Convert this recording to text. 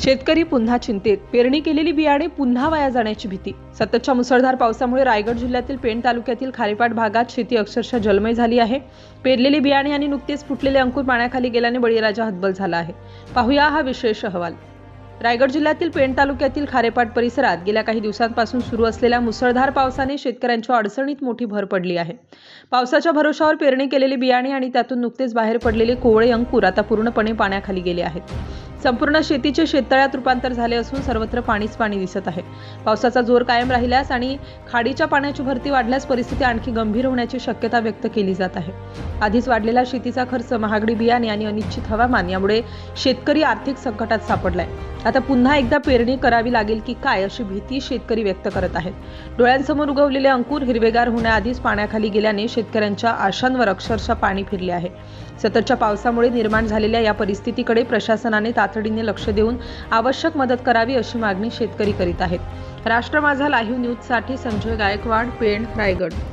शेतकरी पुन्हा चिंतेत. पेरणी केलेली बियाणे पुन्हा वाया जाण्याची भीती. सततच्या मुसळधार पावसामुळे रायगड जिल्ह्यातील पेण तालुक्यातील खारेपाट भागात शेती अक्षरशः जलमय झाली आहे. पेरलेली बियाणे आणि नुकतेच फुटलेले अंकुर पाण्याखाली गेल्याने बळीराजा हतबल झाला आहे. पाहूया हा विशेष अहवाल. रायगड जिल्ह्यातील पेण तालुक्यातील खारेपाट परिसरात गेल्या काही दिवसांपासून सुरू असलेल्या मुसळधार पावसाने शेतकऱ्यांच्या अडचणीत मोठी भर पडली आहे. पावसाच्या भरोशावर पेरणी केलेली बियाणे आणि त्यातून नुकतेच बाहेर पडलेले कोवळे अंकुर आता पूर्णपणे पाण्याखाली गेले आहेत. संपूर्ण शेतीचे शेततळ्यात रूपांतर झाले असून सर्वत्र पाणीच पाणी दिसत आहे. पावसाचा जोर कायम राहिल्यास आणि खाडीच्या पाण्याची भरती वाढल्यास परिस्थिती आणखी गंभीर होण्याची शक्यता व्यक्त केली जात आहे. आधीच वाढलेला शेतीचा खर्च, महागडी बियाणे आणि अनिश्चित हवामान यामुळे शेतकरी आर्थिक संकटात सापडलाय. आता पुन्हा एकदा पेरणी करावी लागेल की काय अशी भीती शेतकरी व्यक्त करत आहेत. डोळ्यांसमोर उगवलेले अंकुर हिरवेगार होण्याआधीच पाण्याखाली गेल्याने शेतकऱ्यांच्या आशांवर अक्षरशः पाणी फिरले आहे. सततच्या पावसामुळे निर्माण झालेल्या या परिस्थितीकडे प्रशासनाने तातडीने लक्ष देऊन आवश्यक मदत करावी अशी मागणी शेतकरी करीत आहेत. राष्ट्र माझा लाईव्ह न्यूजसाठी संजय गायकवाड, पेण, रायगड.